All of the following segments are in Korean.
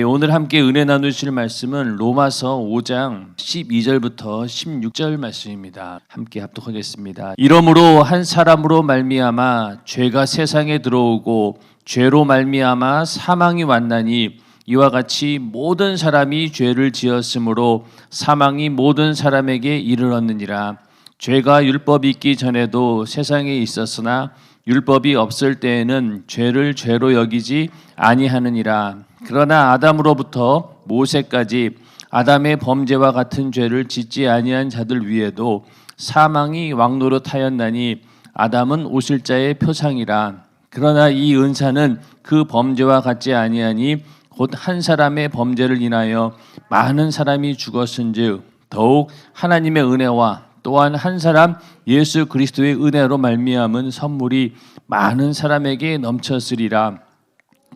오늘 함께 은혜 나누실 말씀은 로마서 5장 12절부터 16절 말씀입니다. 함께 합독하겠습니다. 이러므로 한 사람으로 말미암아 죄가 세상에 들어오고 죄로 말미암아 사망이 왔나니 이와 같이 모든 사람이 죄를 지었으므로 사망이 모든 사람에게 이르렀느니라. 죄가 율법이 있기 전에도 세상에 있었으나 율법이 없을 때에는 죄를 죄로 여기지 아니하느니라. 그러나 아담으로부터 모세까지 아담의 범죄와 같은 죄를 짓지 아니한 자들 위에도 사망이 왕노릇하였나니 아담은 오실 자의 표상이라. 그러나 이 은사는 그 범죄와 같지 아니하니 곧 한 사람의 범죄를 인하여 많은 사람이 죽었은즉 더욱 하나님의 은혜와 또한 한 사람 예수 그리스도의 은혜로 말미암은 선물이 많은 사람에게 넘쳤으리라.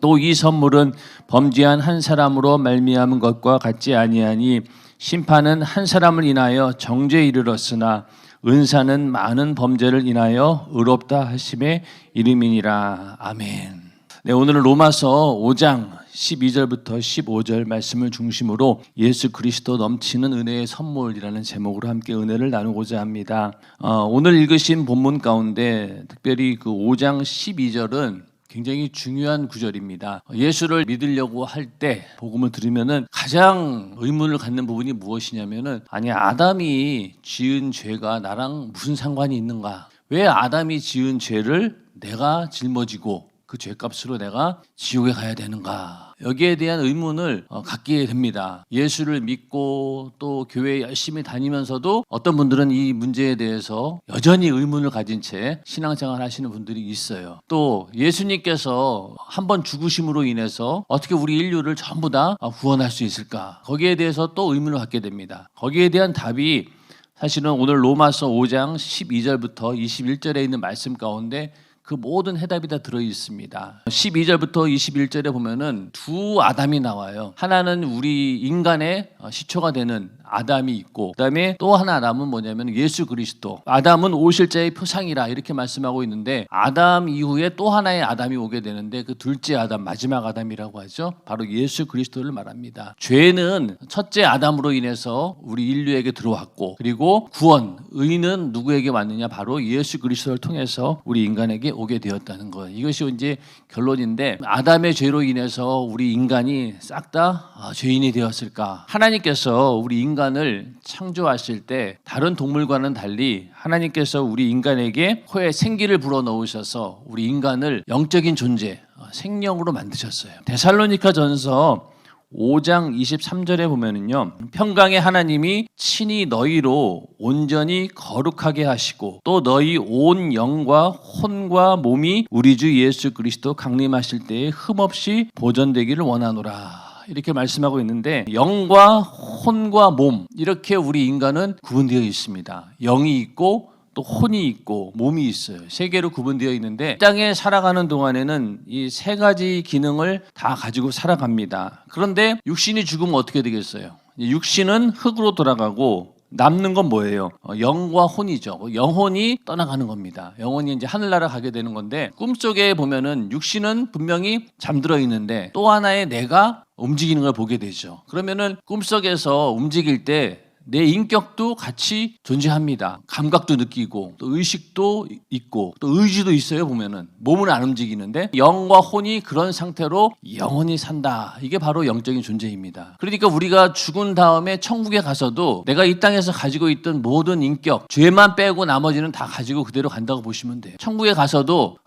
또 이 선물은 범죄한 한 사람으로 말미암은 것과 같지 아니하니 심판은 한 사람을 인하여 정죄에 이르렀으나 은사는 많은 범죄를 인하여 의롭다 하심의 이름이니라. 아멘. 네, 오늘은 로마서 5장 12절부터 15절 말씀을 중심으로 예수 그리스도 넘치는 은혜의 선물이라는 제목으로 함께 은혜를 나누고자 합니다. 오늘 읽으신 본문 가운데 특별히 그 5장 12절은 굉장히 중요한 구절입니다. 예수를 믿으려고 할 때 복음을 들으면은 가장 의문을 갖는 부분이 무엇이냐면은 아니 아담이 지은 죄가 나랑 무슨 상관이 있는가? 왜 아담이 지은 죄를 내가 짊어지고 그 죄값으로 내가 지옥에 가야 되는가? 여기에 대한 의문을 갖게 됩니다. 예수를 믿고 또 교회에 열심히 다니면서도 어떤 분들은 이 문제에 대해서 여전히 의문을 가진 채 신앙생활 하시는 분들이 있어요. 또 예수님께서 한번 죽으심으로 인해서 어떻게 우리 인류를 전부 다 구원할 수 있을까? 거기에 대해서 또 의문을 갖게 됩니다. 거기에 대한 답이 사실은 오늘 로마서 5장 12절부터 21절에 있는 말씀 가운데 그 모든 해답이 다 들어있습니다. 12절부터 21절에 보면은 두 아담이 나와요. 하나는 우리 인간의 시초가 되는 아담이 있고 그다음에 또 하나 아담은 뭐냐면 예수 그리스도. 아담은 오실 자의 표상이라 이렇게 말씀하고 있는데 아담 이후에 또 하나의 아담이 오게 되는데 그 둘째 아담, 마지막 아담이라고 하죠. 바로 예수 그리스도를 말합니다. 죄는 첫째 아담으로 인해서 우리 인류에게 들어왔고 그리고 구원, 의는 누구에게 왔느냐? 바로 예수 그리스도를 통해서 우리 인간에게 오게 되었다는 것. 이것이 이제 결론인데 아담의 죄로 인해서 우리 인간이 싹 다 죄인이 되었을까? 하나님께서 우리 인간을 창조하실 때 다른 동물과는 달리 하나님께서 우리 인간에게 코에 생기를 불어넣으셔서 우리 인간을 영적인 존재, 생명으로 만드셨어요. 데살로니가 전서 5장 23절에 보면은요, 평강의 하나님이 친히 너희로 온전히 거룩하게 하시고 또 너희 온 영과 혼과 몸이 우리 주 예수 그리스도 강림하실 때에 흠없이 보존되기를 원하노라. 이렇게 말씀하고 있는데 영과 혼과 몸 이렇게 우리 인간은 구분되어 있습니다. 영이 있고 또 혼이 있고 몸이 있어요. 세 개로 구분되어 있는데 땅에 살아가는 동안에는 이 세 가지 기능을 다 가지고 살아갑니다. 그런데 육신이 죽으면 어떻게 되겠어요? 육신은 흙으로 돌아가고 남는 건 뭐예요? 영과 혼이죠. 영혼이 떠나가는 겁니다. 영혼이 이제 하늘나라 가게 되는 건데 꿈속에 보면은 육신은 분명히 잠들어 있는데 또 하나의 내가 움직이는 걸 보게 되죠. 그러면은 꿈속에서 움직일 때 내 인격도 같이 존재합니다. 감각도 느끼고 또 의식도 있고 또 의지도 있어요. 보면은 몸은 안 움직이는데 영과 혼이 그런 상태로 영원히 산다. 이게 바로 영적인 존재입니다. 그러니까 우리가 죽은 다음에 천국에 가서도 내가 이 땅에서 가지고 있던 모든 인격, 죄만 빼고 나머지는 다 가지고 그대로 간다고 보시면 돼요. 천국에 가서도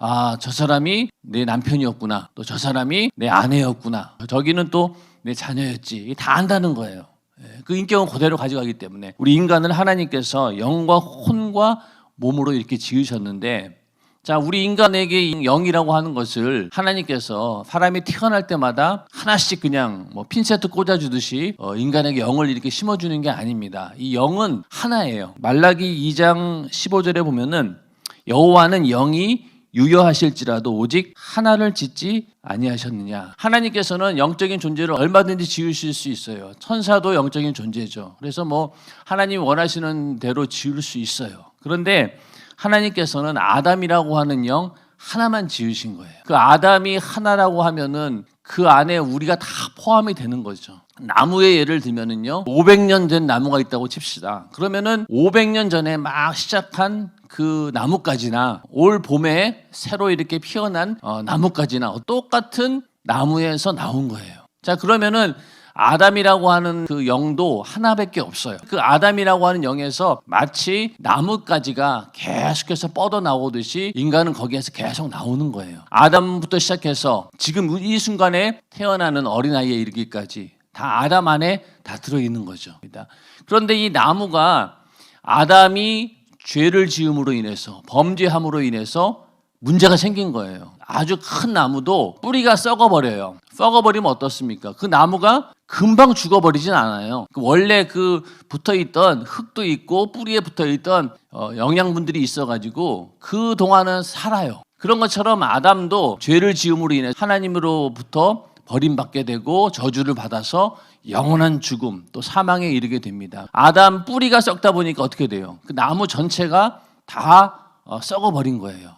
저 사람이 내 남편이었구나. 또 저 사람이 내 아내였구나. 저기는 또 내 자녀였지. 다 안다는 거예요. 그 인격은 그대로 가져가기 때문에 우리 인간을 하나님께서 영과 혼과 몸으로 이렇게 지으셨는데 자, 우리 인간에게 영이라고 하는 것을 하나님께서 사람이 태어날 때마다 하나씩 그냥 핀세트 꽂아주듯이 인간에게 영을 이렇게 심어주는 게 아닙니다. 이 영은 하나예요. 말라기 2장 15절에 보면은 여호와는 영이 유여하실지라도 오직 하나를 짓지 아니하셨느냐. 하나님께서는 영적인 존재를 얼마든지 지으실 수 있어요. 천사도 영적인 존재죠. 그래서 하나님이 원하시는 대로 지을 수 있어요. 그런데 하나님께서는 아담이라고 하는 영 하나만 지으신 거예요. 그 아담이 하나라고 하면은 그 안에 우리가 다 포함이 되는 거죠. 나무의 예를 들면은요, 500년 된 나무가 있다고 칩시다. 그러면은 500년 전에 막 시작한 그 나뭇가지나 올 봄에 새로 이렇게 피어난 나뭇가지나 똑같은 나무에서 나온 거예요. 자, 그러면은 아담이라고 하는 그 영도 하나밖에 없어요. 그 아담이라고 하는 영에서 마치 나뭇가지가 계속해서 뻗어나오듯이 인간은 거기에서 계속 나오는 거예요. 아담부터 시작해서 지금 이 순간에 태어나는 어린아이에 이르기까지 다 아담 안에 다 들어있는 거죠. 그런데 이 나무가 아담이 죄를 지음으로 인해서, 범죄함으로 인해서 문제가 생긴 거예요. 아주 큰 나무도 뿌리가 썩어버려요. 썩어버리면 어떻습니까? 그 나무가 금방 죽어버리진 않아요. 원래 그 붙어있던 흙도 있고 뿌리에 붙어있던 영양분들이 있어가지고 그 동안은 살아요. 그런 것처럼 아담도 죄를 지음으로 인해 하나님으로부터 버림받게 되고 저주를 받아서 영원한 죽음 또 사망에 이르게 됩니다. 아담 뿌리가 썩다 보니까 어떻게 돼요? 그 나무 전체가 다 썩어버린 거예요.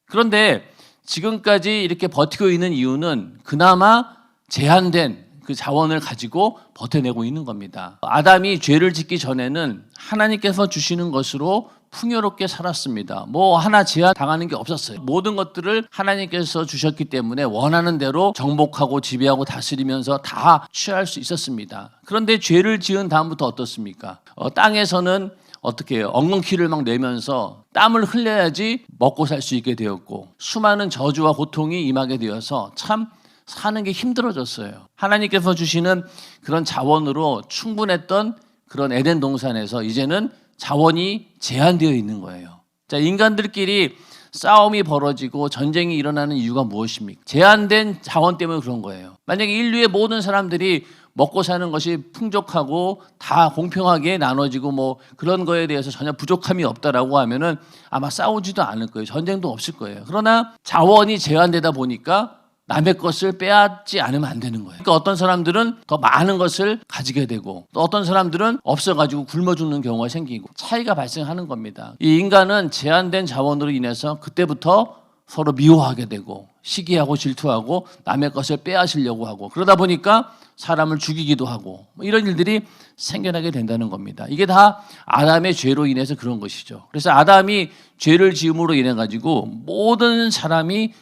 그런데 지금까지 이렇게 버티고 있는 이유는 그나마 제한된 그 자원을 가지고 버텨내고 있는 겁니다. 아담이 죄를 짓기 전에는 하나님께서 주시는 것으로 풍요롭게 살았습니다. 뭐 하나 제한 당하는 게 없었어요. 모든 것들을 하나님께서 주셨기 때문에 원하는 대로 정복하고 지배하고 다스리면서 다 취할 수 있었습니다. 그런데 죄를 지은 다음부터 어떻습니까? 땅에서는 어떻게 해요? 엉겅퀴를 막 내면서 땀을 흘려야지 먹고 살 수 있게 되었고 수많은 저주와 고통이 임하게 되어서 참 사는 게 힘들어졌어요. 하나님께서 주시는 그런 자원으로 충분했던 그런 에덴 동산에서 이제는 자원이 제한되어 있는 거예요. 자, 인간들끼리 싸움이 벌어지고 전쟁이 일어나는 이유가 무엇입니까? 제한된 자원 때문에 그런 거예요. 만약에 인류의 모든 사람들이 먹고 사는 것이 풍족하고 다 공평하게 나눠지고 뭐 그런 거에 대해서 전혀 부족함이 없다라고 하면은 아마 싸우지도 않을 거예요. 전쟁도 없을 거예요. 그러나 자원이 제한되다 보니까 남의 것을 빼앗지 않으면 안 되는 거예요. 그러니까 어떤 사람들은 더 많은 것을 가지게 되고 또 어떤 사람들은 없어가지고 굶어 죽는 경우가 생기고 차이가 발생하는 겁니다. 이 인간은 제한된 자원으로 인해서 그때부터 서로 미워하게 되고 시기하고 질투하고 남의 것을 빼앗으려고 하고 그러다 보니까 사람을 죽이기도 하고 이런 일들이 생겨나게 된다는 겁니다. 이게 다 아담의 죄로 인해서 그런 것이죠. 그래서 아담이 죄를 지음으로 인해 가지고 모든 사람이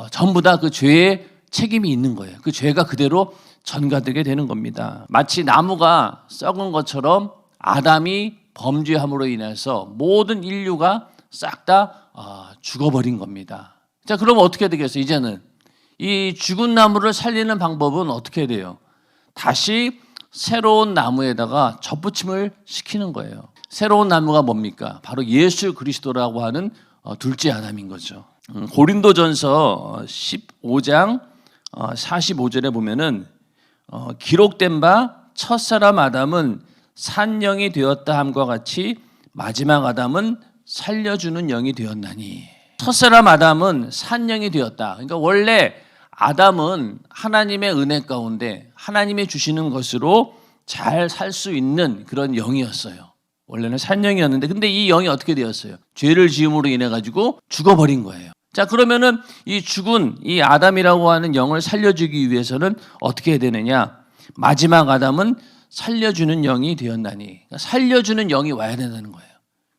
전부 다 그 죄에 책임이 있는 거예요. 그 죄가 그대로 전가되게 되는 겁니다. 마치 나무가 썩은 것처럼 아담이 범죄함으로 인해서 모든 인류가 싹 다 죽어버린 겁니다. 자, 그럼 어떻게 되겠어요? 이제는 이 죽은 나무를 살리는 방법은 어떻게 돼요? 다시 새로운 나무에다가 접붙임을 시키는 거예요. 새로운 나무가 뭡니까? 바로 예수 그리스도라고 하는 둘째 아담인 거죠. 고린도전서 15장 45절에 보면은 기록된 바 첫사람 아담은 산영이 되었다 함과 같이 마지막 아담은 살려주는 영이 되었나니. 첫사람 아담은 산영이 되었다. 그러니까 원래 아담은 하나님의 은혜 가운데 하나님이 주시는 것으로 잘 살 수 있는 그런 영이었어요. 원래는 산영이었는데 근데 이 영이 어떻게 되었어요? 죄를 지음으로 인해 가지고 죽어버린 거예요. 자, 그러면은 이 죽은 이 아담이라고 하는 영을 살려주기 위해서는 어떻게 해야 되느냐? 마지막 아담은 살려주는 영이 되었나니. 그러니까 살려주는 영이 와야 된다는 거예요.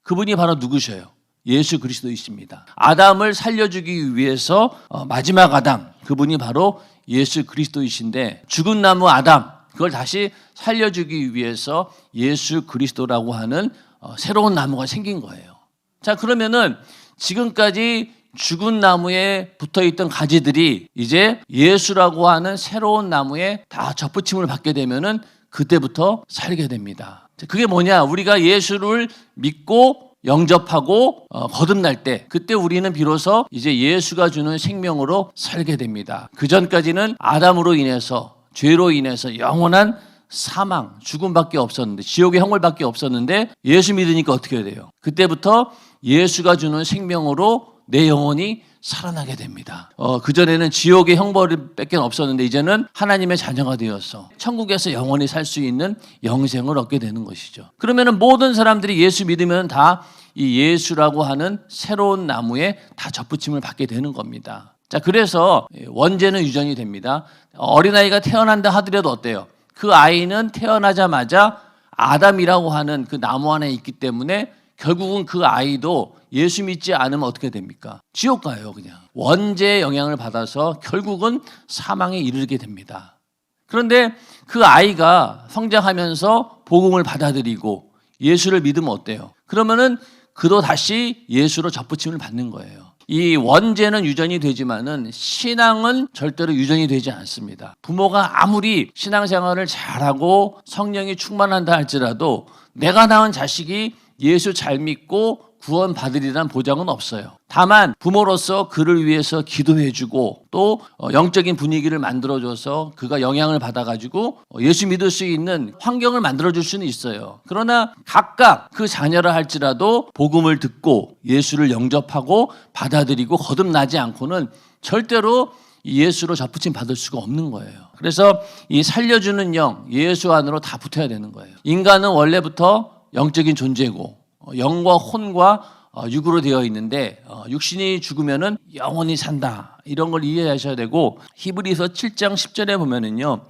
그분이 바로 누구셔요? 예수 그리스도이십니다. 아담을 살려주기 위해서 마지막 아담, 그분이 바로 예수 그리스도이신데 죽은 나무 아담, 그걸 다시 살려주기 위해서 예수 그리스도라고 하는 새로운 나무가 생긴 거예요. 자, 그러면은 지금까지 죽은 나무에 붙어있던 가지들이 이제 예수라고 하는 새로운 나무에 다 접붙임을 받게 되면은 그때부터 살게 됩니다. 그게 뭐냐? 우리가 예수를 믿고 영접하고 거듭날 때 그때 우리는 비로소 이제 예수가 주는 생명으로 살게 됩니다. 그 전까지는 아담으로 인해서 죄로 인해서 영원한 사망, 죽음밖에 없었는데 지옥의 형벌밖에 없었는데 예수 믿으니까 어떻게 돼요? 그때부터 예수가 주는 생명으로 내 영혼이 살아나게 됩니다. 그전에는 지옥의 형벌밖에 없었는데 이제는 하나님의 자녀가 되어서 천국에서 영원히 살 수 있는 영생을 얻게 되는 것이죠. 그러면 모든 사람들이 예수 믿으면 다 이 예수라고 하는 새로운 나무에 다 접붙임을 받게 되는 겁니다. 자, 그래서 원죄는 유전이 됩니다. 어린아이가 태어난다 하더라도 어때요? 그 아이는 태어나자마자 아담이라고 하는 그 나무 안에 있기 때문에 결국은 그 아이도 예수 믿지 않으면 어떻게 됩니까? 지옥 가요, 그냥. 원죄의 영향을 받아서 결국은 사망에 이르게 됩니다. 그런데 그 아이가 성장하면서 복음을 받아들이고 예수를 믿으면 어때요? 그러면은 그도 다시 예수로 접붙임을 받는 거예요. 이 원죄는 유전이 되지만은 신앙은 절대로 유전이 되지 않습니다. 부모가 아무리 신앙생활을 잘하고 성령이 충만한다 할지라도 내가 낳은 자식이 예수 잘 믿고 구원 받으리라는 보장은 없어요. 다만 부모로서 그를 위해서 기도해주고 또 영적인 분위기를 만들어줘서 그가 영향을 받아가지고 예수 믿을 수 있는 환경을 만들어줄 수는 있어요. 그러나 각각 그 자녀라 할지라도 복음을 듣고 예수를 영접하고 받아들이고 거듭나지 않고는 절대로 예수로 접붙임 받을 수가 없는 거예요. 그래서 이 살려주는 영, 예수 안으로 다 붙어야 되는 거예요. 인간은 원래부터 영적인 존재고 영과 혼과 육으로 되어 있는데 육신이 죽으면은 영원히 산다. 이런 걸 이해하셔야 되고 히브리서 7장 10절에 보면은요.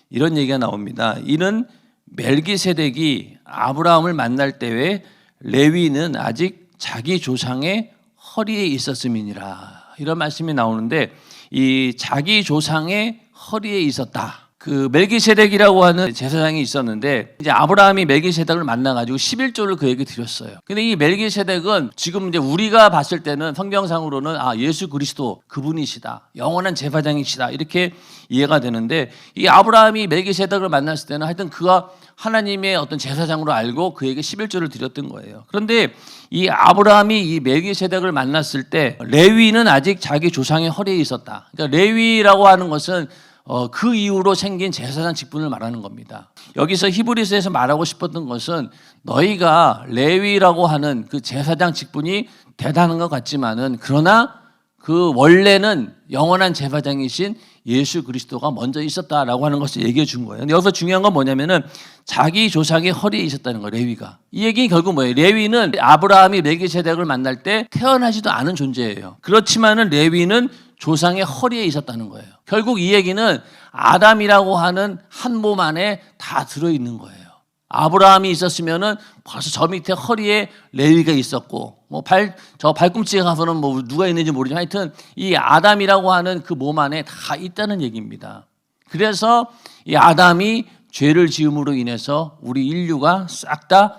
이런 얘기가 나옵니다. 이는 멜기세덱이 아브라함을 만날 때에 레위는 아직 자기 조상의 허리에 있었음이니라. 이런 말씀이 나오는데 이 자기 조상의 허리에 있었다. 그 멜기세덱이라고 하는 제사장이 있었는데 이제 아브라함이 멜기세덱을 만나가지고 11조를 그에게 드렸어요. 근데 이 멜기세덱은 지금 이제 우리가 봤을 때는 성경상으로는 예수 그리스도 그분이시다, 영원한 제사장이시다 이렇게 이해가 되는데 이 아브라함이 멜기세덱을 만났을 때는 하여튼 그가 하나님의 어떤 제사장으로 알고 그에게 11조를 드렸던 거예요. 그런데 이 아브라함이 이 멜기세덱을 만났을 때 레위는 아직 자기 조상의 허리에 있었다. 그러니까 레위라고 하는 것은 그 이후로 생긴 제사장 직분을 말하는 겁니다. 여기서 히브리서에서 말하고 싶었던 것은 너희가 레위라고 하는 그 제사장 직분이 대단한 것 같지만은 그러나 그 원래는 영원한 제사장이신 예수 그리스도가 먼저 있었다라고 하는 것을 얘기해 준 거예요. 근데 여기서 중요한 건 뭐냐면은 자기 조상의 허리에 있었다는 거예요. 레위가. 이 얘기는 결국 뭐예요? 레위는 아브라함이 멜기세덱을 만날 때 태어나지도 않은 존재예요. 그렇지만은 레위는 조상의 허리에 있었다는 거예요. 결국 이 얘기는 아담이라고 하는 한 몸 안에 다 들어있는 거예요. 아브라함이 있었으면은 벌써 저 밑에 허리에 레위가 있었고, 저 발꿈치에 가서는 누가 있는지 모르지만 하여튼 이 아담이라고 하는 그 몸 안에 다 있다는 얘기입니다. 그래서 이 아담이 죄를 지음으로 인해서 우리 인류가 싹 다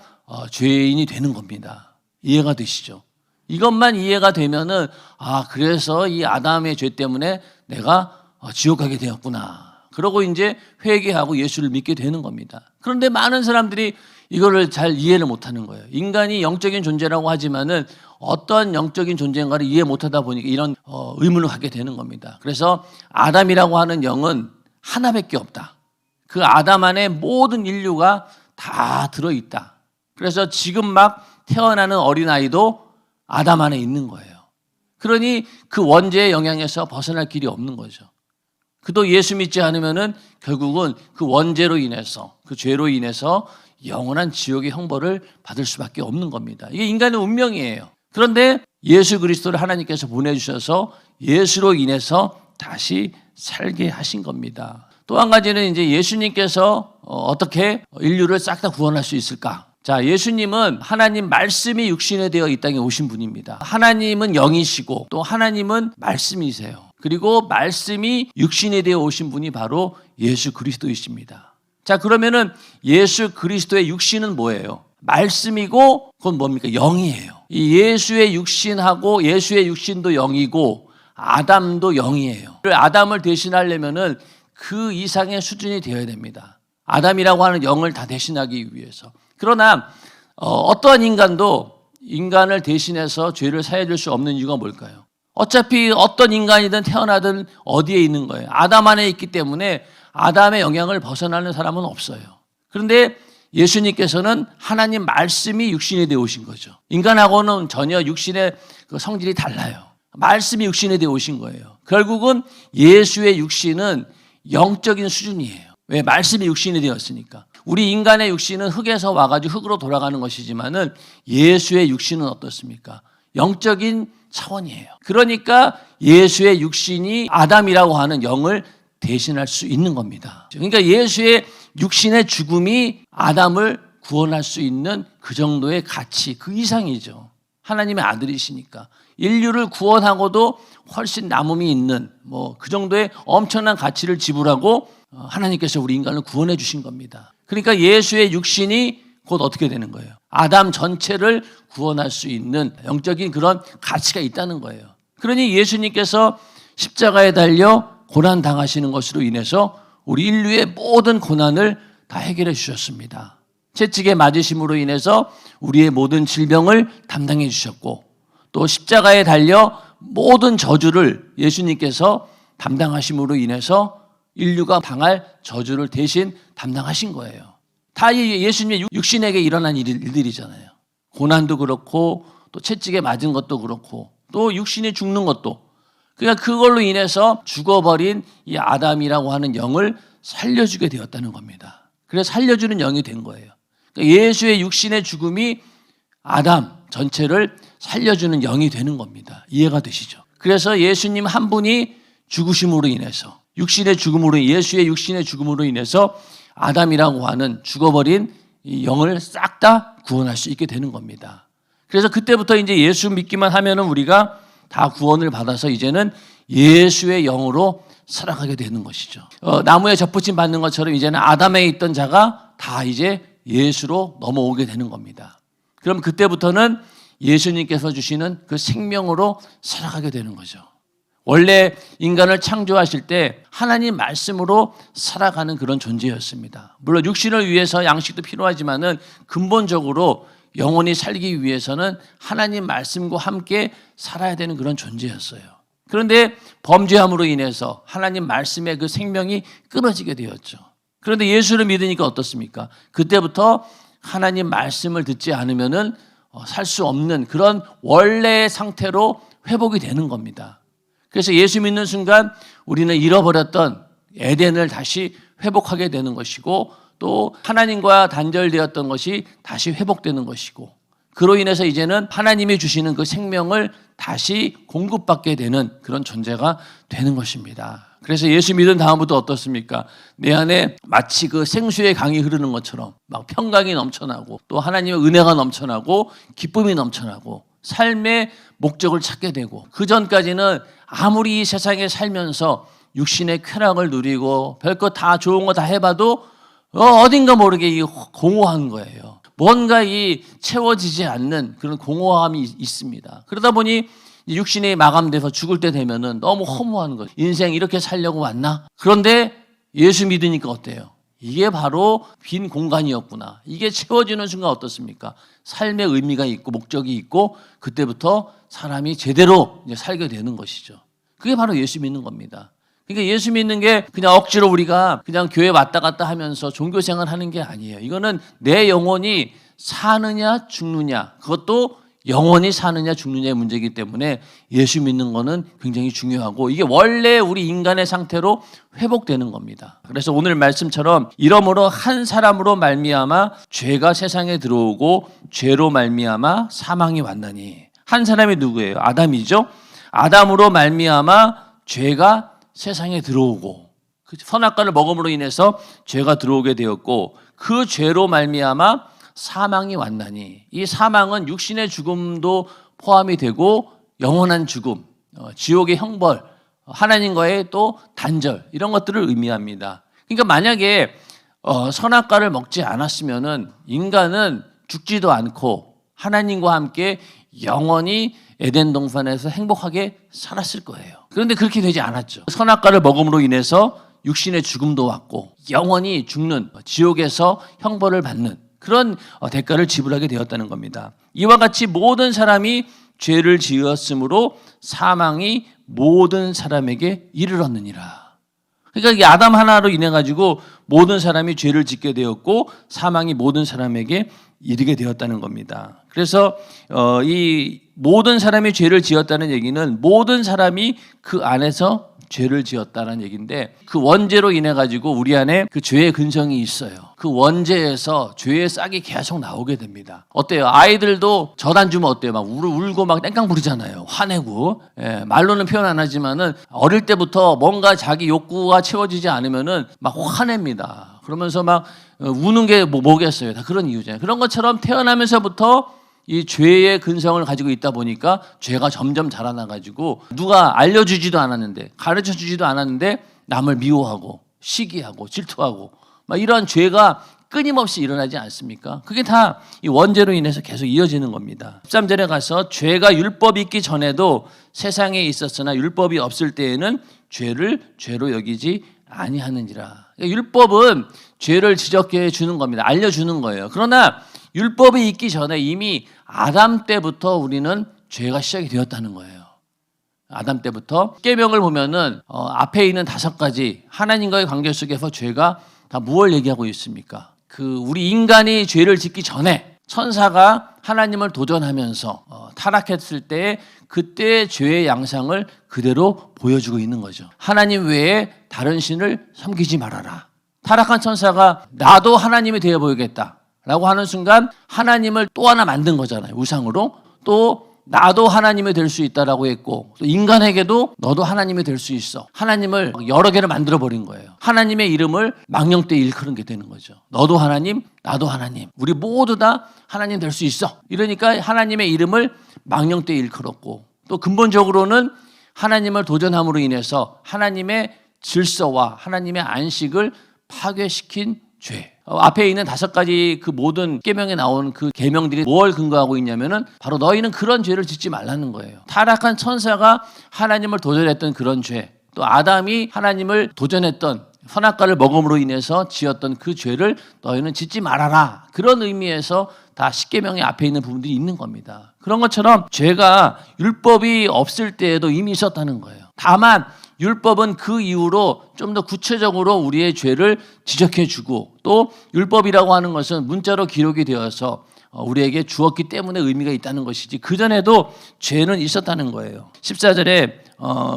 죄인이 되는 겁니다. 이해가 되시죠? 이것만 이해가 되면은 그래서 이 아담의 죄 때문에 내가 지옥 가게 되었구나. 그러고 이제 회개하고 예수를 믿게 되는 겁니다. 그런데 많은 사람들이 이거를 잘 이해를 못하는 거예요. 인간이 영적인 존재라고 하지만은 어떤 영적인 존재인가를 이해 못하다 보니까 이런 의문을 갖게 되는 겁니다. 그래서 아담이라고 하는 영은 하나밖에 없다. 그 아담 안에 모든 인류가 다 들어있다. 그래서 지금 막 태어나는 어린아이도 아담 안에 있는 거예요. 그러니 그 원죄의 영향에서 벗어날 길이 없는 거죠. 그도 예수 믿지 않으면은 결국은 그 원죄로 인해서, 그 죄로 인해서 영원한 지옥의 형벌을 받을 수밖에 없는 겁니다. 이게 인간의 운명이에요. 그런데 예수 그리스도를 하나님께서 보내주셔서 예수로 인해서 다시 살게 하신 겁니다. 또 한 가지는 이제 예수님께서 어떻게 인류를 싹 다 구원할 수 있을까? 자, 예수님은 하나님 말씀이 육신에 되어 이 땅에 오신 분입니다. 하나님은 영이시고 또 하나님은 말씀이세요. 그리고 말씀이 육신에 되어 오신 분이 바로 예수 그리스도이십니다. 자, 그러면은 예수 그리스도의 육신은 뭐예요? 말씀이고 그건 뭡니까? 영이에요. 이 예수의 육신하고 예수의 육신도 영이고 아담도 영이에요. 아담을 대신하려면은 그 이상의 수준이 되어야 됩니다. 아담이라고 하는 영을 다 대신하기 위해서. 그러나 어떠한 인간도 인간을 대신해서 죄를 사해줄 수 없는 이유가 뭘까요? 어차피 어떤 인간이든 태어나든 어디에 있는 거예요. 아담 안에 있기 때문에 아담의 영향을 벗어나는 사람은 없어요. 그런데 예수님께서는 하나님 말씀이 육신에 되어 오신 거죠. 인간하고는 전혀 육신의 그 성질이 달라요. 말씀이 육신에 되어 오신 거예요. 결국은 예수의 육신은 영적인 수준이에요. 왜? 말씀이 육신이 되었으니까. 우리 인간의 육신은 흙에서 와가지고 흙으로 돌아가는 것이지만은 예수의 육신은 어떻습니까? 영적인 차원이에요. 그러니까 예수의 육신이 아담이라고 하는 영을 대신할 수 있는 겁니다. 그러니까 예수의 육신의 죽음이 아담을 구원할 수 있는 그 정도의 가치, 그 이상이죠. 하나님의 아들이시니까. 인류를 구원하고도 훨씬 남음이 있는 그 정도의 엄청난 가치를 지불하고 하나님께서 우리 인간을 구원해 주신 겁니다. 그러니까 예수의 육신이 곧 어떻게 되는 거예요? 아담 전체를 구원할 수 있는 영적인 그런 가치가 있다는 거예요. 그러니 예수님께서 십자가에 달려 고난 당하시는 것으로 인해서 우리 인류의 모든 고난을 다 해결해 주셨습니다. 채찍에 맞으심으로 인해서 우리의 모든 질병을 담당해 주셨고, 또 십자가에 달려 모든 저주를 예수님께서 담당하심으로 인해서 인류가 당할 저주를 대신 담당하신 거예요. 다 예수님의 육신에게 일어난 일들이잖아요. 고난도 그렇고 또 채찍에 맞은 것도 그렇고 또 육신이 죽는 것도, 그러니까 그걸로 인해서 죽어버린 이 아담이라고 하는 영을 살려주게 되었다는 겁니다. 그래서 살려주는 영이 된 거예요. 그러니까 예수의 육신의 죽음이 아담 전체를 살려주는 영이 되는 겁니다. 이해가 되시죠? 그래서 예수님 한 분이 죽으심으로 인해서, 육신의 죽음으로, 예수의 육신의 죽음으로 인해서 아담이라고 하는 죽어버린 이 영을 싹 다 구원할 수 있게 되는 겁니다. 그래서 그때부터 이제 예수 믿기만 하면은 우리가 다 구원을 받아서 이제는 예수의 영으로 살아가게 되는 것이죠. 나무에 접붙임 받는 것처럼 이제는 아담에 있던 자가 다 이제 예수로 넘어오게 되는 겁니다. 그럼 그때부터는 예수님께서 주시는 그 생명으로 살아가게 되는 거죠. 원래 인간을 창조하실 때 하나님 말씀으로 살아가는 그런 존재였습니다. 물론 육신을 위해서 양식도 필요하지만은 근본적으로 영원히 살기 위해서는 하나님 말씀과 함께 살아야 되는 그런 존재였어요. 그런데 범죄함으로 인해서 하나님 말씀의 그 생명이 끊어지게 되었죠. 그런데 예수를 믿으니까 어떻습니까? 그때부터 하나님 말씀을 듣지 않으면은 살 수 없는 그런 원래의 상태로 회복이 되는 겁니다. 그래서 예수 믿는 순간 우리는 잃어버렸던 에덴을 다시 회복하게 되는 것이고, 또 하나님과 단절되었던 것이 다시 회복되는 것이고, 그로 인해서 이제는 하나님이 주시는 그 생명을 다시 공급받게 되는 그런 존재가 되는 것입니다. 그래서 예수 믿은 다음부터 어떻습니까? 내 안에 마치 그 생수의 강이 흐르는 것처럼 막 평강이 넘쳐나고, 또 하나님의 은혜가 넘쳐나고, 기쁨이 넘쳐나고, 삶의 목적을 찾게 되고, 그 전까지는 아무리 이 세상에 살면서 육신의 쾌락을 누리고 별것 다 좋은 거 다 해봐도 어딘가 모르게 이 공허한 거예요. 뭔가 이 채워지지 않는 그런 공허함이 있습니다. 그러다 보니 육신이 마감돼서 죽을 때 되면은 너무 허무한 거예요. 인생 이렇게 살려고 왔나? 그런데 예수 믿으니까 어때요? 이게 바로 빈 공간이었구나. 이게 채워지는 순간 어떻습니까? 삶의 의미가 있고 목적이 있고, 그때부터 사람이 제대로 이제 살게 되는 것이죠. 그게 바로 예수 믿는 겁니다. 그러니까 예수 믿는 게 그냥 억지로 우리가 그냥 교회 왔다 갔다 하면서 종교생활 하는 게 아니에요. 이거는 내 영혼이 사느냐 죽느냐, 그것도 영원히 사느냐 죽느냐의 문제이기 때문에 예수 믿는 거는 굉장히 중요하고, 이게 원래 우리 인간의 상태로 회복되는 겁니다. 그래서 오늘 말씀처럼 이러므로 한 사람으로 말미암아 죄가 세상에 들어오고 죄로 말미암아 사망이 왔나니. 한 사람이 누구예요? 아담이죠. 아담으로 말미암아 죄가 세상에 들어오고, 그 선악과를 먹음으로 인해서 죄가 들어오게 되었고, 그 죄로 말미암아 사망이 왔나니. 이 사망은 육신의 죽음도 포함이 되고 영원한 죽음, 지옥의 형벌, 하나님과의 또 단절, 이런 것들을 의미합니다. 그러니까 만약에 선악과를 먹지 않았으면은 인간은 죽지도 않고 하나님과 함께 영원히 에덴 동산에서 행복하게 살았을 거예요. 그런데 그렇게 되지 않았죠. 선악과를 먹음으로 인해서 육신의 죽음도 왔고 영원히 죽는, 지옥에서 형벌을 받는 그런 대가를 지불하게 되었다는 겁니다. 이와 같이 모든 사람이 죄를 지었으므로 사망이 모든 사람에게 이르렀느니라. 그러니까 이 아담 하나로 인해 가지고 모든 사람이 죄를 짓게 되었고 사망이 모든 사람에게 이르게 되었다는 겁니다. 그래서 이 모든 사람이 죄를 지었다는 얘기는 모든 사람이 그 안에서 죄를 지었다는 얘기인데, 그 원죄로 인해 가지고 우리 안에 그 죄의 근성이 있어요. 그 원죄에서 죄의 싹이 계속 나오게 됩니다. 어때요? 아이들도 젖안 주면 어때요? 막 울고 막 땡깡 부리잖아요. 화내고. 예, 말로는 표현 안 하지만은 어릴 때부터 뭔가 자기 욕구가 채워지지 않으면은 막 화냅니다. 그러면서 막 우는 게 뭐겠어요? 다 그런 이유잖아요. 그런 것처럼 태어나면서부터 이 죄의 근성을 가지고 있다 보니까 죄가 점점 자라나가지고 누가 알려주지도 않았는데, 가르쳐주지도 않았는데 남을 미워하고 시기하고 질투하고 막 이런 죄가 끊임없이 일어나지 않습니까? 그게 다 이 원죄로 인해서 계속 이어지는 겁니다. 13절에 가서 죄가 율법이 있기 전에도 세상에 있었으나 율법이 없을 때에는 죄를 죄로 여기지 아니하느니라. 율법은 죄를 지적해 주는 겁니다. 알려주는 거예요. 그러나 율법이 있기 전에 이미 아담 때부터 우리는 죄가 시작이 되었다는 거예요. 아담 때부터 계명을 보면은 앞에 있는 5가지 하나님과의 관계 속에서 죄가 다 무엇을 얘기하고 있습니까? 우리 인간이 죄를 짓기 전에 천사가 하나님을 도전하면서 타락했을 때 그때 죄의 양상을 그대로 보여주고 있는 거죠. 하나님 외에 다른 신을 섬기지 말아라. 타락한 천사가 나도 하나님이 되어 보이겠다 라고 하는 순간 하나님을 또 하나 만든 거잖아요. 우상으로. 또 나도 하나님이 될 수 있다라고 했고, 또 인간에게도 너도 하나님이 될 수 있어. 하나님을 여러 개를 만들어 버린 거예요. 하나님의 이름을 망령되이 일컬은 게 되는 거죠. 너도 하나님, 나도 하나님. 우리 모두 다 하나님 될 수 있어. 이러니까 하나님의 이름을 망령되이 일컬었고, 또 근본적으로는 하나님을 도전함으로 인해서 하나님의 질서와 하나님의 안식을 파괴시킨 죄. 앞에 있는 5가지 그 모든 계명에 나온 그 계명들이 뭘 근거하고 있냐면은 바로 너희는 그런 죄를 짓지 말라는 거예요. 타락한 천사가 하나님을 도전했던 그런 죄, 또 아담이 하나님을 도전했던 선악과를 먹음으로 인해서 지었던 그 죄를 너희는 짓지 말아라. 그런 의미에서 다 십계명의 앞에 있는 부분들이 있는 겁니다. 그런 것처럼 죄가 율법이 없을 때에도 이미 있었다는 거예요. 다만 율법은 그 이후로 좀 더 구체적으로 우리의 죄를 지적해주고, 또 율법이라고 하는 것은 문자로 기록이 되어서 우리에게 주었기 때문에 의미가 있다는 것이지, 그전에도 죄는 있었다는 거예요. 14절에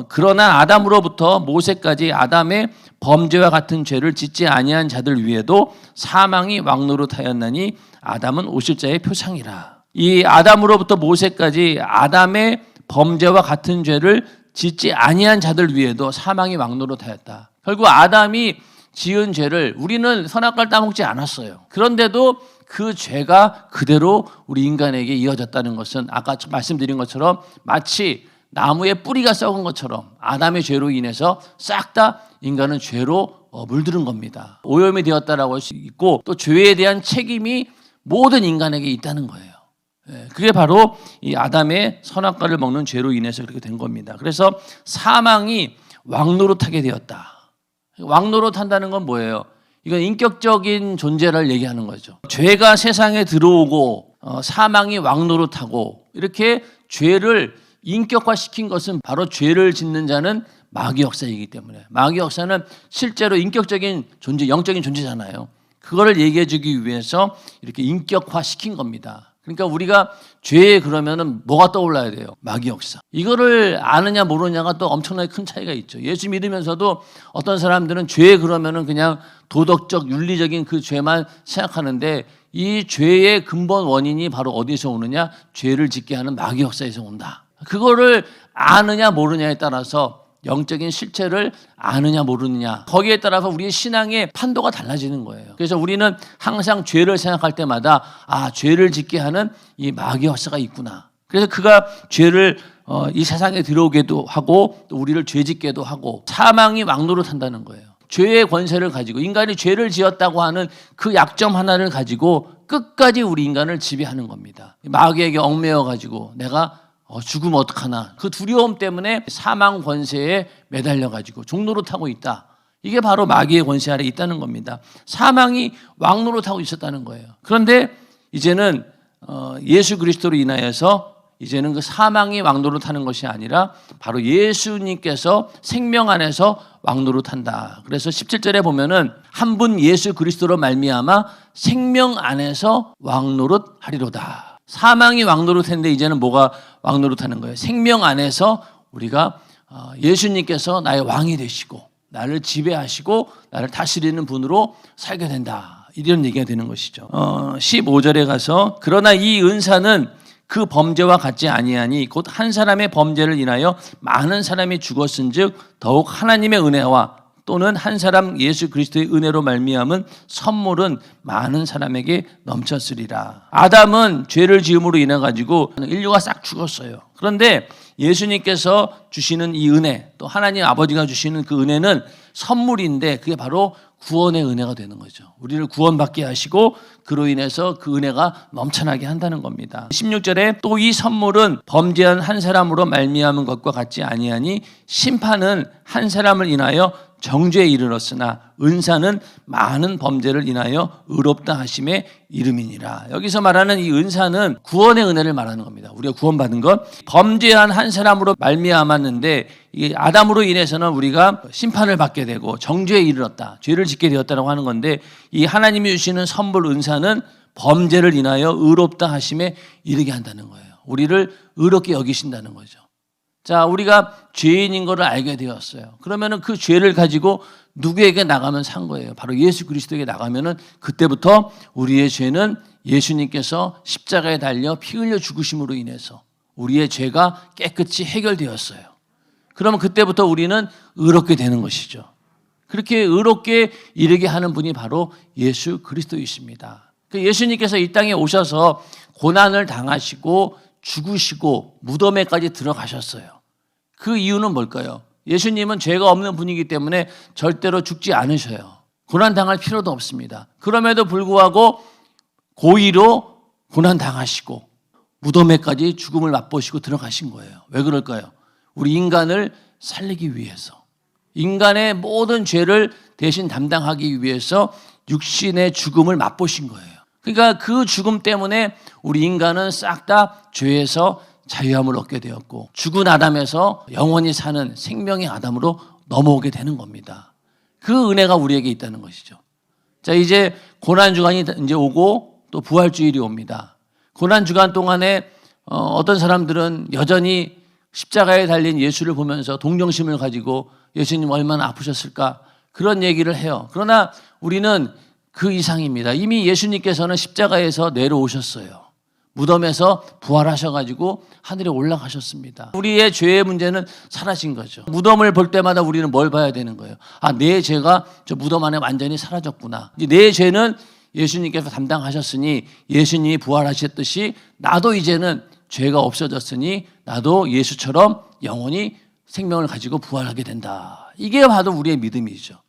그러나 아담으로부터 모세까지 아담의 범죄와 같은 죄를 짓지 아니한 자들 위에도 사망이 왕노릇하였나니 아담은 오실자의 표상이라. 이 아담으로부터 모세까지 아담의 범죄와 같은 죄를 짓지 아니한 자들 위에도 사망이 왕노릇하였다. 결국 아담이 지은 죄를 우리는 선악과를 따먹지 않았어요. 그런데도 그 죄가 그대로 우리 인간에게 이어졌다는 것은 아까 말씀드린 것처럼 마치 나무의 뿌리가 썩은 것처럼 아담의 죄로 인해서 싹 다 인간은 죄로 물들은 겁니다. 오염이 되었다라고 할 수 있고, 또 죄에 대한 책임이 모든 인간에게 있다는 거예요. 그게 바로 이 아담의 선악과를 먹는 죄로 인해서 그렇게 된 겁니다. 그래서 사망이 왕노릇하게 되었다. 왕노릇한다는 건 뭐예요? 이건 인격적인 존재를 얘기하는 거죠. 죄가 세상에 들어오고 사망이 왕노릇하고 이렇게 죄를 인격화시킨 것은 바로 죄를 짓는 자는 마귀 역사이기 때문에, 마귀 역사는 실제로 인격적인 존재, 영적인 존재잖아요. 그거를 얘기해 주기 위해서 이렇게 인격화시킨 겁니다. 그러니까 우리가 죄에 그러면은 뭐가 떠올라야 돼요? 마귀 역사. 이거를 아느냐 모르느냐가 또 엄청나게 큰 차이가 있죠. 예수 믿으면서도 어떤 사람들은 죄에 그러면은 그냥 도덕적, 윤리적인 그 죄만 생각하는데, 이 죄의 근본 원인이 바로 어디서 오느냐? 죄를 짓게 하는 마귀 역사에서 온다. 그거를 아느냐 모르느냐에 따라서 영적인 실체를 아느냐 모르느냐, 거기에 따라서 우리의 신앙의 판도가 달라지는 거예요. 그래서 우리는 항상 죄를 생각할 때마다 죄를 짓게 하는 이 마귀 역사가 있구나. 그래서 그가 죄를 이 세상에 들어오게도 하고 또 우리를 죄짓게도 하고 사망이 왕노릇한다는 거예요. 죄의 권세를 가지고 인간이 죄를 지었다고 하는 그 약점 하나를 가지고 끝까지 우리 인간을 지배하는 겁니다. 마귀에게 얽매여 가지고 내가 죽으면 어떡하나, 그 두려움 때문에 사망 권세에 매달려가지고 종노릇하고 있다. 이게 바로 마귀의 권세 아래 있다는 겁니다. 사망이 왕노릇하고 있었다는 거예요. 그런데 이제는 예수 그리스도로 인하여서 이제는 그 사망이 왕노릇하는 것이 아니라 바로 예수님께서 생명 안에서 왕노릇한다. 그래서 17절에 보면은 한 분 예수 그리스도로 말미암아 생명 안에서 왕노릇하리로다. 사망이 왕노릇했는데 이제는 뭐가 왕노릇하는 거예요? 생명 안에서 우리가 예수님께서 나의 왕이 되시고 나를 지배하시고 나를 다스리는 분으로 살게 된다. 이런 얘기가 되는 것이죠. 15절에 가서 그러나 이 은사는 그 범죄와 같지 아니하니 곧 한 사람의 범죄를 인하여 많은 사람이 죽었은즉 더욱 하나님의 은혜와 또는 한 사람 예수 그리스도의 은혜로 말미암은 선물은 많은 사람에게 넘쳤으리라. 아담은 죄를 지음으로 인해 가지고 인류가 싹 죽었어요. 그런데 예수님께서 주시는 이 은혜, 또 하나님 아버지가 주시는 그 은혜는 선물인데 그게 바로 구원의 은혜가 되는 거죠. 우리를 구원받게 하시고 그로 인해서 그 은혜가 넘쳐나게 한다는 겁니다. 16절에 또 이 선물은 범죄한 한 사람으로 말미암은 것과 같지 아니하니 심판은 한 사람을 인하여 정죄에 이르렀으나 은사는 많은 범죄를 인하여 의롭다 하심의 이름이니라. 여기서 말하는 이 은사는 구원의 은혜를 말하는 겁니다. 우리가 구원받은 것, 범죄한 한 사람으로 말미암았는데 이게 아담으로 인해서는 우리가 심판을 받게 되고 정죄에 이르렀다, 죄를 짓게 되었다라고 하는 건데 이 하나님이 주시는 선물 은사는 범죄를 인하여 의롭다 하심에 이르게 한다는 거예요. 우리를 의롭게 여기신다는 거죠. 자, 우리가 죄인인 것을 알게 되었어요. 그러면은 그 죄를 가지고 누구에게 나가면 산 거예요? 바로 예수 그리스도에게 나가면은 그때부터 우리의 죄는 예수님께서 십자가에 달려 피 흘려 죽으심으로 인해서 우리의 죄가 깨끗이 해결되었어요. 그러면 그때부터 우리는 의롭게 되는 것이죠. 그렇게 의롭게 이르게 하는 분이 바로 예수 그리스도이십니다. 예수님께서 이 땅에 오셔서 고난을 당하시고 죽으시고 무덤에까지 들어가셨어요. 그 이유는 뭘까요? 예수님은 죄가 없는 분이기 때문에 절대로 죽지 않으셔요. 고난당할 필요도 없습니다. 그럼에도 불구하고 고의로 고난당하시고 무덤에까지 죽음을 맛보시고 들어가신 거예요. 왜 그럴까요? 우리 인간을 살리기 위해서, 인간의 모든 죄를 대신 담당하기 위해서 육신의 죽음을 맛보신 거예요. 그러니까 그 죽음 때문에 우리 인간은 싹 다 죄에서 자유함을 얻게 되었고 죽은 아담에서 영원히 사는 생명의 아담으로 넘어오게 되는 겁니다. 그 은혜가 우리에게 있다는 것이죠. 자, 이제 고난주간이 이제 오고 또 부활주일이 옵니다. 고난주간 동안에 어떤 사람들은 여전히 십자가에 달린 예수를 보면서 동정심을 가지고 예수님 얼마나 아프셨을까 그런 얘기를 해요. 그러나 우리는 그 이상입니다. 이미 예수님께서는 십자가에서 내려오셨어요. 무덤에서 부활하셔가지고 하늘에 올라가셨습니다. 우리의 죄의 문제는 사라진 거죠. 무덤을 볼 때마다 우리는 뭘 봐야 되는 거예요? 아, 내 죄가 저 무덤 안에 완전히 사라졌구나. 내 죄는 예수님께서 담당하셨으니 예수님이 부활하셨듯이 나도 이제는 죄가 없어졌으니 나도 예수처럼 영원히 생명을 가지고 부활하게 된다. 이게 바로 우리의 믿음이죠.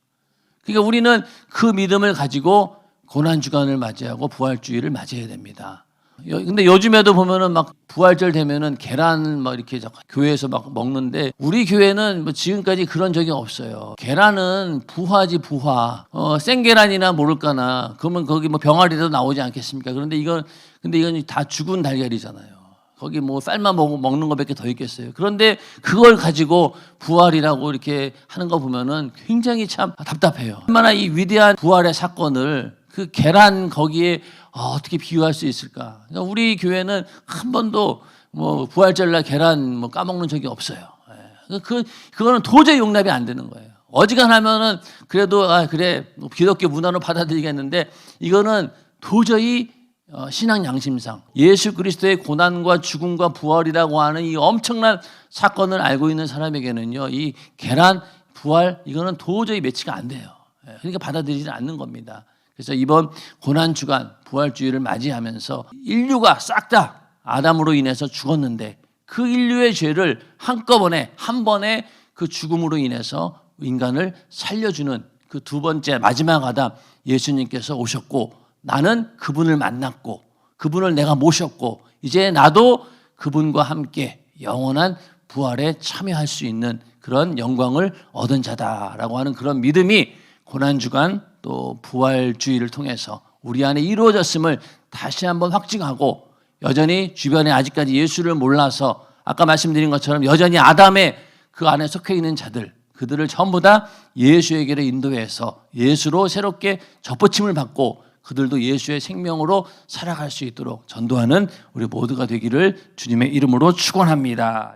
그러니까 우리는 그 믿음을 가지고 고난주간을 맞이하고 부활주일을 맞이해야 됩니다. 근데 요즘에도 보면은 막 부활절 되면은 계란 막 이렇게 교회에서 막 먹는데 우리 교회는 뭐 지금까지 그런 적이 없어요. 계란은 부화지 부화. 생계란이나 모를까나 그러면 거기 뭐 병아리도 나오지 않겠습니까? 그런데 이건 다 죽은 달걀이잖아요. 거기 뭐 쌀만 먹는 것밖에 더 있겠어요. 그런데 그걸 가지고 부활이라고 이렇게 하는 거 보면은 굉장히 참 답답해요. 얼마나 이 위대한 부활의 사건을 그 계란 거기에 어떻게 비유할 수 있을까? 그러니까 우리 교회는 한 번도 뭐 부활절날 계란 뭐 까먹는 적이 없어요. 그거는 도저히 용납이 안 되는 거예요. 어지간하면은 그래도 그래 기독교 문화로 받아들이겠는데 이거는 도저히 신앙 양심상 예수 그리스도의 고난과 죽음과 부활이라고 하는 이 엄청난 사건을 알고 있는 사람에게는요, 이 계란 부활 이거는 도저히 매치가 안 돼요. 그러니까 받아들이지 않는 겁니다. 그래서 이번 고난주간 부활주일을 맞이하면서 인류가 싹 다 아담으로 인해서 죽었는데 그 인류의 죄를 한꺼번에 한 번에 그 죽음으로 인해서 인간을 살려주는 그 두 번째 마지막 아담 예수님께서 오셨고 나는 그분을 만났고 그분을 내가 모셨고 이제 나도 그분과 함께 영원한 부활에 참여할 수 있는 그런 영광을 얻은 자다라고 하는 그런 믿음이 고난주간 또 부활주의를 통해서 우리 안에 이루어졌음을 다시 한번 확증하고 여전히 주변에 아직까지 예수를 몰라서 아까 말씀드린 것처럼 여전히 아담의 그 안에 속해 있는 자들, 그들을 전부 다 예수에게로 인도해서 예수로 새롭게 접붙임을 받고 그들도 예수의 생명으로 살아갈 수 있도록 전도하는 우리 모두가 되기를 주님의 이름으로 축원합니다.